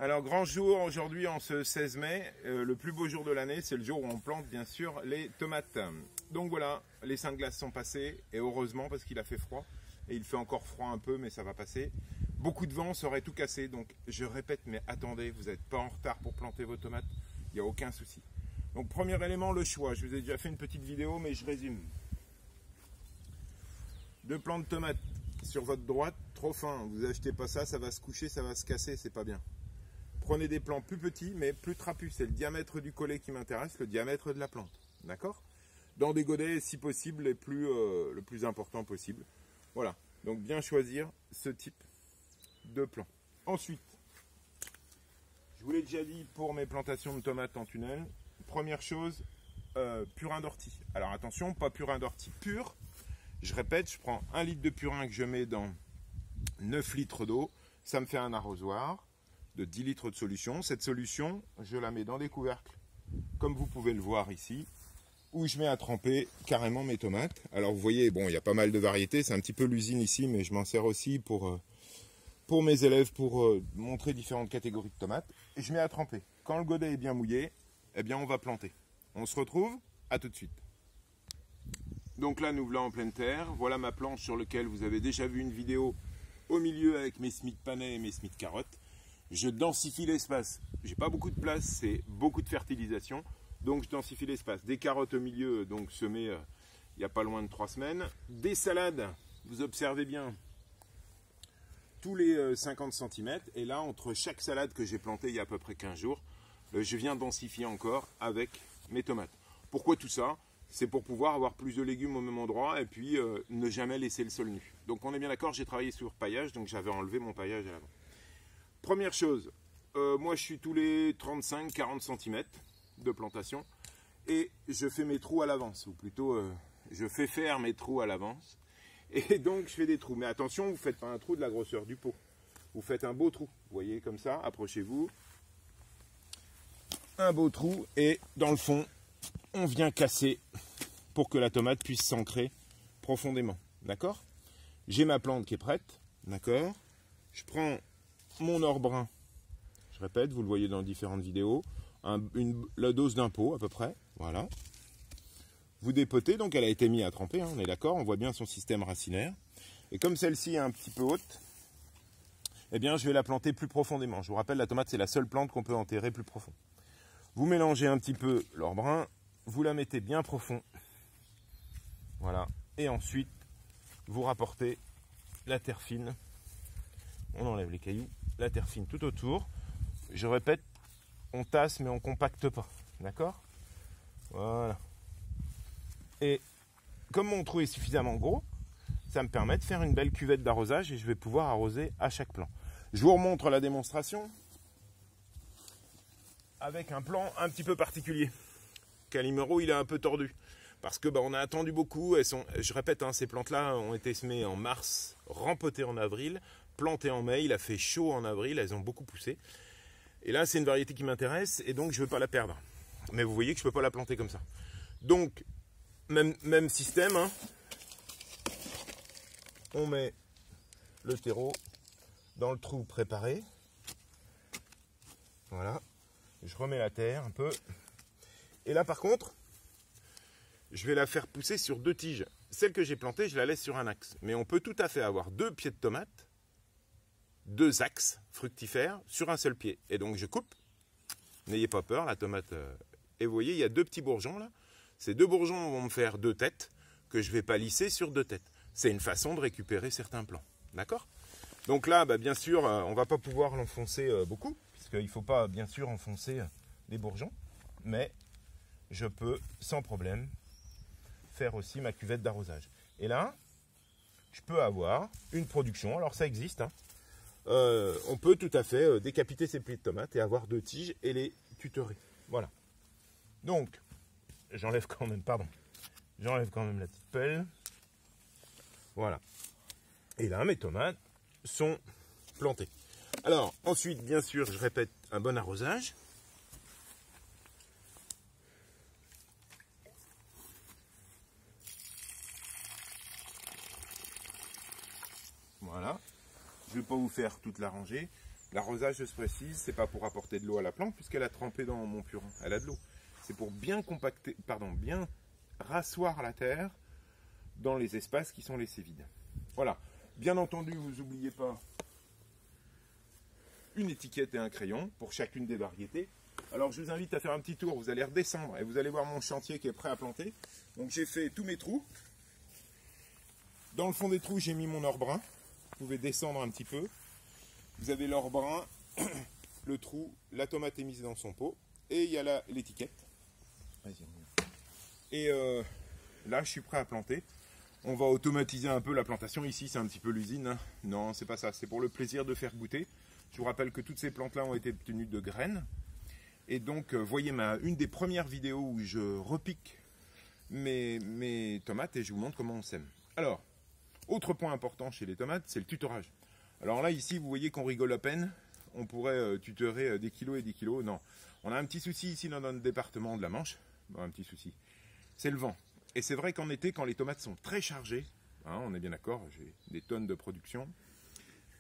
Alors, grand jour aujourd'hui en ce 16 mai, le plus beau jour de l'année, c'est le jour où on plante bien sûr les tomates. Donc voilà, les 5 glaces sont passées et heureusement parce qu'il a fait froid et il fait encore froid un peu mais ça va passer. Beaucoup de vent, ça aurait tout cassé, donc je répète, mais attendez, vous n'êtes pas en retard pour planter vos tomates, il n'y a aucun souci. Donc premier élément, le choix. Je vous ai déjà fait une petite vidéo mais je résume. 2 plants de tomates sur votre droite, trop fin, vous achetez pas ça, ça va se coucher, ça va se casser, c'est pas bien. Prenez des plants plus petits, mais plus trapus. C'est le diamètre du collet qui m'intéresse, le diamètre de la plante. D'accord? Dans des godets, si possible, le plus important possible. Voilà. Donc, bien choisir ce type de plant. Ensuite, je vous l'ai déjà dit pour mes plantations de tomates en tunnel. Première chose, purin d'ortie. Alors, attention, pas purin d'ortie pur. Je répète, je prends 1 litre de purin que je mets dans 9 litres d'eau. Ça me fait un arrosoir de 10 litres de solution. Cette solution, je la mets dans des couvercles, comme vous pouvez le voir ici, où je mets à tremper carrément mes tomates. Alors vous voyez, bon, il y a pas mal de variétés, c'est un petit peu l'usine ici, mais je m'en sers aussi pour mes élèves, pour montrer différentes catégories de tomates. Et je mets à tremper. Quand le godet est bien mouillé, eh bien on va planter. On se retrouve, à tout de suite. Donc là, nous voilà en pleine terre. Voilà ma planche sur laquelle vous avez déjà vu une vidéo au milieu avec mes Smith panais et mes Smith carottes. Je densifie l'espace. J'ai pas beaucoup de place, c'est beaucoup de fertilisation. Donc je densifie l'espace. Des carottes au milieu, donc semées il n'y a pas loin de 3 semaines. Des salades, vous observez bien, tous les 50 cm. Et là, entre chaque salade que j'ai plantée il y a à peu près 15 jours, je viens densifier encore avec mes tomates. Pourquoi tout ça? C'est pour pouvoir avoir plus de légumes au même endroit et puis ne jamais laisser le sol nu. Donc on est bien d'accord, j'ai travaillé sur paillage, donc j'avais enlevé mon paillage à l'avant. Première chose, moi je suis tous les 35-40 cm de plantation et je fais mes trous à l'avance, ou plutôt je fais faire mes trous à l'avance. Et donc je fais des trous. Mais attention, vous ne faites pas un trou de la grosseur du pot. Vous faites un beau trou. Vous voyez comme ça, approchez-vous. Un beau trou et dans le fond, on vient casser pour que la tomate puisse s'ancrer profondément. D'accord? J'ai ma plante qui est prête. D'accord? Je prends mon or brun, je répète, vous le voyez dans différentes vidéos, la dose d'un pot à peu près, voilà. Vous dépotez, donc elle a été mise à tremper, hein, on est d'accord, on voit bien son système racinaire. Et comme celle-ci est un petit peu haute, eh bien je vais la planter plus profondément. Je vous rappelle, la tomate c'est la seule plante qu'on peut enterrer plus profond. Vous mélangez un petit peu l'or brun, vous la mettez bien profond, voilà. Et ensuite, vous rapportez la terre fine, on enlève les cailloux, la terre fine tout autour. Je répète, on tasse mais on compacte pas, d'accord? Voilà. Et comme mon trou est suffisamment gros, ça me permet de faire une belle cuvette d'arrosage et je vais pouvoir arroser à chaque plant. Je vous remontre la démonstration avec un plan un petit peu particulier. Calimero, il est un peu tordu parce que on a attendu beaucoup. Elles sont, je répète, hein, ces plantes-là ont été semées en mars, rempotées en avril, plantées en mai. Il a fait chaud en avril, elles ont beaucoup poussé. Et là, c'est une variété qui m'intéresse et donc je ne veux pas la perdre. Mais vous voyez que je ne peux pas la planter comme ça. Donc, même système. Hein. On met le terreau dans le trou préparé. Voilà. Je remets la terre un peu. Et là, par contre, je vais la faire pousser sur 2 tiges. Celle que j'ai plantée, je la laisse sur un axe. Mais on peut tout à fait avoir 2 pieds de tomates, 2 axes fructifères sur un seul pied. Et donc je coupe. N'ayez pas peur, la tomate. Et vous voyez, il y a 2 petits bourgeons là. Ces 2 bourgeons vont me faire 2 têtes que je ne vais pas lisser sur 2 têtes. C'est une façon de récupérer certains plants. D'accord? Donc là, bien sûr, on ne va pas pouvoir l'enfoncer beaucoup, puisqu'il ne faut pas, bien sûr, enfoncer les bourgeons. Mais je peux, sans problème, faire aussi ma cuvette d'arrosage. Et là, je peux avoir une production. Alors ça existe, hein. On peut tout à fait décapiter ces plis de tomates et avoir 2 tiges et les tutorer. Voilà. Donc, j'enlève quand même la petite pelle. Voilà. Et là, mes tomates sont plantées. Alors, ensuite, bien sûr, je répète, un bon arrosage. Voilà. Je ne vais pas vous faire toute la rangée. L'arrosage, je précise, c'est pas pour apporter de l'eau à la plante puisqu'elle a trempé dans mon purin. Elle a de l'eau. C'est pour bien compacter, bien rasseoir la terre dans les espaces qui sont laissés vides. Voilà. Bien entendu, vous n'oubliez pas une étiquette et un crayon pour chacune des variétés. Alors je vous invite à faire un petit tour, vous allez redescendre et vous allez voir mon chantier qui est prêt à planter. Donc j'ai fait tous mes trous. Dans le fond des trous, j'ai mis mon or brun. Vous pouvez descendre un petit peu. Vous avez l'or brun, le trou, la tomate est mise dans son pot et il y a l'étiquette. Et là, je suis prêt à planter. On va automatiser un peu la plantation. Ici, c'est un petit peu l'usine, hein. Non, c'est pas ça. C'est pour le plaisir de faire goûter. Je vous rappelle que toutes ces plantes-là ont été obtenues de graines. Et donc, voyez une des premières vidéos où je repique mes tomates et je vous montre comment on sème. Alors, autre point important chez les tomates, c'est le tutorage. Alors là, ici, vous voyez qu'on rigole à peine. On pourrait tutorer des kilos et des kilos. Non, on a un petit souci ici dans notre département de la Manche. Bon, un petit souci. C'est le vent. Et c'est vrai qu'en été, quand les tomates sont très chargées, hein, on est bien d'accord, j'ai des tonnes de production.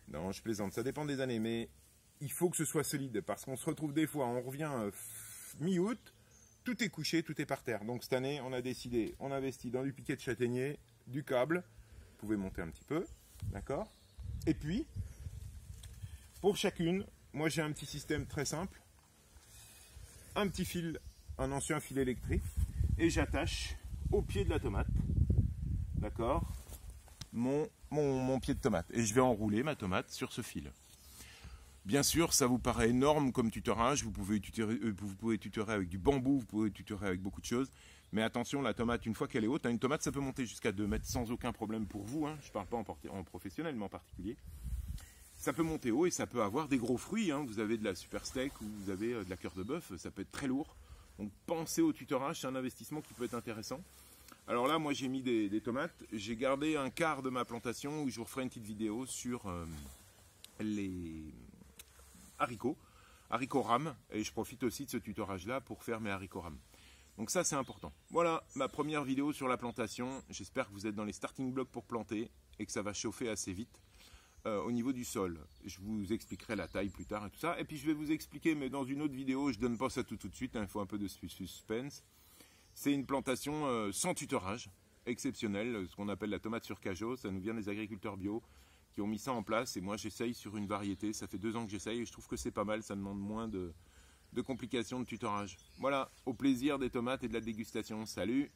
Non, je plaisante, ça dépend des années, mais il faut que ce soit solide, parce qu'on se retrouve des fois, on revient mi-août, tout est couché, tout est par terre. Donc cette année, on a décidé, on investit dans du piquet de châtaignier, du câble, vous pouvez monter un petit peu, d'accord? Et puis, pour chacune, moi j'ai un petit système très simple, un petit fil, un ancien fil électrique, et j'attache au pied de la tomate, d'accord, mon pied de tomate. Et je vais enrouler ma tomate sur ce fil. Bien sûr, ça vous paraît énorme comme tutorage. Vous pouvez tutorer avec du bambou, vous pouvez tutorer avec beaucoup de choses. Mais attention, la tomate, une fois qu'elle est haute, une tomate, ça peut monter jusqu'à 2 mètres sans aucun problème pour vous. Hein. Je ne parle pas en professionnel, mais en particulier. Ça peut monter haut et ça peut avoir des gros fruits. Hein. Vous avez de la super steak ou vous avez de la cœur de bœuf, ça peut être très lourd. Donc pensez au tutorage, c'est un investissement qui peut être intéressant. Alors là, moi j'ai mis des tomates. J'ai gardé un quart de ma plantation où je vous referai une petite vidéo sur les haricots rames. Et je profite aussi de ce tutorage-là pour faire mes haricots rames. Donc ça, c'est important. Voilà ma première vidéo sur la plantation. J'espère que vous êtes dans les starting blocks pour planter et que ça va chauffer assez vite. Au niveau du sol, je vous expliquerai la taille plus tard et tout ça. Et puis je vais vous expliquer, mais dans une autre vidéo, je ne donne pas ça tout de suite, hein, il faut un peu de suspense. C'est une plantation sans tutorage, exceptionnelle, ce qu'on appelle la tomate sur cajot. Ça nous vient des agriculteurs bio qui ont mis ça en place. Et moi, j'essaye sur une variété. Ça fait 2 ans que j'essaye et je trouve que c'est pas mal. Ça demande moins de complications de tutorage. Voilà, au plaisir des tomates et de la dégustation. Salut!